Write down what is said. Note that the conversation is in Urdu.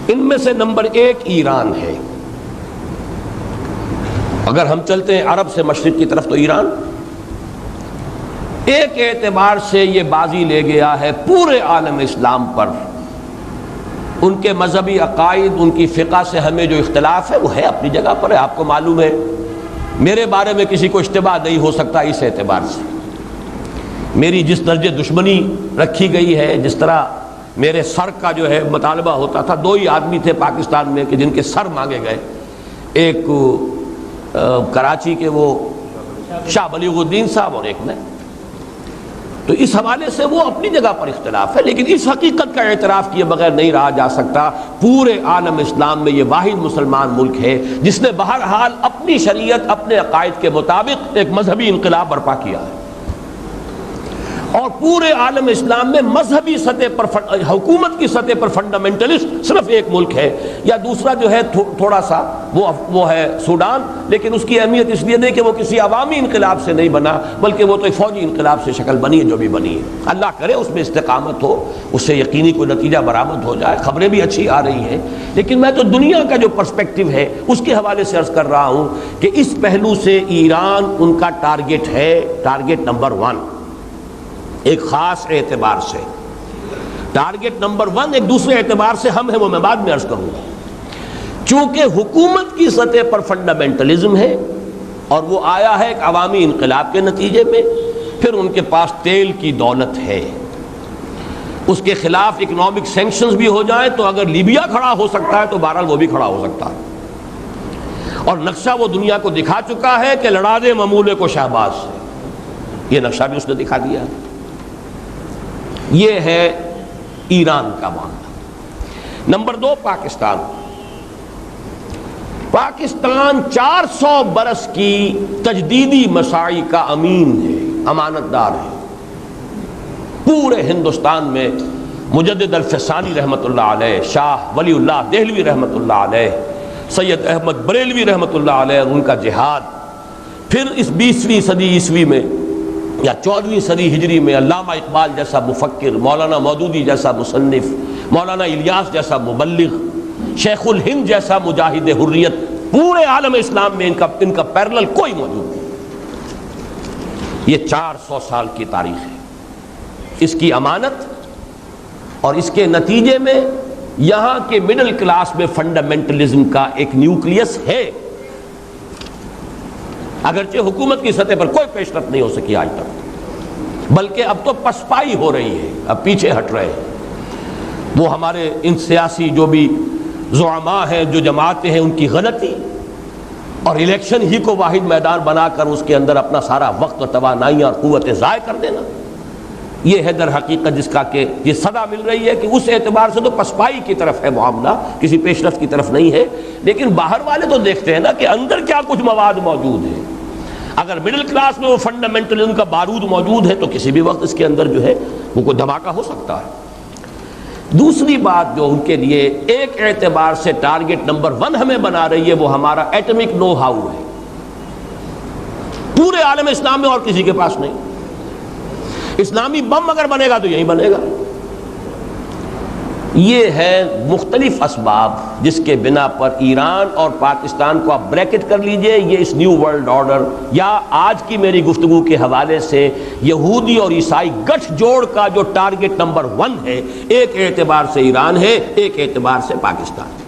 ان میں سے نمبر 1 ایران ہے. اگر ہم چلتے ہیں عرب سے مشرق کی طرف تو ایران ایک اعتبار سے یہ بازی لے گیا ہے پورے عالم اسلام پر. ان کے مذہبی عقائد، ان کی فقہ سے ہمیں جو اختلاف ہے وہ ہے اپنی جگہ پر ہے. آپ کو معلوم ہے میرے بارے میں کسی کو اشتباہ نہیں ہو سکتا اس اعتبار سے. میری جس درجے دشمنی رکھی گئی ہے، جس طرح میرے سر کا جو ہے مطالبہ ہوتا تھا. 2 ہی آدمی تھے پاکستان میں کہ جن کے سر مانگے گئے، ایک کراچی کے وہ شاہ بلیغ الدین صاحب اور ایک میں. تو اس حوالے سے وہ اپنی جگہ پر اختلاف ہے، لیکن اس حقیقت کا اعتراف کیے بغیر نہیں رہا جا سکتا پورے عالم اسلام میں یہ واحد مسلمان ملک ہے جس نے بہرحال اپنی شریعت، اپنے عقائد کے مطابق ایک مذہبی انقلاب برپا کیا ہے. اور پورے عالم اسلام میں مذہبی سطح پر حکومت کی سطح پر فنڈامنٹلسٹ صرف ایک ملک ہے، یا دوسرا جو ہے تھوڑا سا وہ ہے سوڈان، لیکن اس کی اہمیت اس لیے نہیں کہ وہ کسی عوامی انقلاب سے نہیں بنا، بلکہ وہ تو ایک فوجی انقلاب سے شکل بنی ہے جو بھی بنی ہے. اللہ کرے اس میں استقامت ہو، اس سے یقینی کوئی نتیجہ برآمد ہو جائے. خبریں بھی اچھی آ رہی ہیں، لیکن میں تو دنیا کا جو پرسپیکٹو ہے اس کے حوالے سے عرض کر رہا ہوں کہ اس پہلو سے ایران ان کا ٹارگٹ ہے، ٹارگٹ نمبر 1 ایک خاص اعتبار سے. ٹارگٹ نمبر 1 ایک دوسرے اعتبار سے ہم ہیں، وہ میں بعد میں عرض کروں گا. چونکہ حکومت کی سطح پر فنڈامنٹلزم ہے اور وہ آیا ہے ایک عوامی انقلاب کے نتیجے میں، پھر ان کے پاس تیل کی دولت ہے، اس کے خلاف اکنامک سینکشنز بھی ہو جائیں تو اگر لیبیا کھڑا ہو سکتا ہے تو بہرحال وہ بھی کھڑا ہو سکتا ہے. اور نقشہ وہ دنیا کو دکھا چکا ہے کہ لڑا دے ممولے کو شہباز سے. یہ نقشہ بھی اس نے دکھا دیا ہے. یہ ہے ایران کا معاملہ. نمبر 2 پاکستان. پاکستان 400 برس کی تجدیدی مساعی کا امین ہے، امانت دار ہے. پورے ہندوستان میں مجدد الفسانی رحمۃ اللہ علیہ، شاہ ولی اللہ دہلوی رحمۃ اللہ علیہ، سید احمد بریلوی رحمۃ اللہ علیہ اور ان کا جہاد، پھر اس 20ویں صدی عیسوی میں یا 14ویں صدی ہجری میں علامہ اقبال جیسا مفکر، مولانا مودودی جیسا مصنف، مولانا الیاس جیسا مبلغ، شیخ الہند جیسا مجاہد حریت، پورے عالم اسلام میں ان کا پیرلل کوئی موجود نہیں. یہ 400 سال کی تاریخ ہے. اس کی امانت اور اس کے نتیجے میں یہاں کے مڈل کلاس میں فنڈامنٹلزم کا ایک نیوکلیس ہے، اگرچہ حکومت کی سطح پر کوئی پیش رفت نہیں ہو سکی آج تک، بلکہ اب تو پسپائی ہو رہی ہے، اب پیچھے ہٹ رہے ہیں. وہ ہمارے ان سیاسی جو بھی زعماء ہیں، جو جماعتیں ہیں، ان کی غلطی اور الیکشن ہی کو واحد میدان بنا کر اس کے اندر اپنا سارا وقت اور توانائیاں اور قوتیں ضائع کر دینا، یہ ہے در حقیقت جس کا کہ یہ صدا مل رہی ہے کہ اس اعتبار سے تو پسپائی کی طرف ہے معاملہ، کسی پیش رفت کی طرف نہیں ہے. لیکن باہر والے تو دیکھتے ہیں نا کہ اندر کیا کچھ مواد موجود ہے. اگر مڈل کلاس میں وہ فنڈامنٹلزم کا بارود موجود ہے تو کسی بھی وقت اس کے اندر جو ہے وہ کوئی دھماکہ ہو سکتا ہے. دوسری بات جو ان کے لیے ایک اعتبار سے ٹارگٹ نمبر 1 ہمیں بنا رہی ہے وہ ہمارا ایٹمک نو ہاؤ ہے. پورے عالم اسلام میں اور کسی کے پاس نہیں. اسلامی بم اگر بنے گا تو یہی بنے گا. یہ ہے مختلف اسباب جس کے بنا پر ایران اور پاکستان کو آپ بریکٹ کر لیجئے، یہ اس نیو ورلڈ آرڈر یا آج کی میری گفتگو کے حوالے سے یہودی اور عیسائی گٹھ جوڑ کا جو ٹارگٹ نمبر 1 ہے، ایک اعتبار سے ایران ہے، ایک اعتبار سے پاکستان ہے.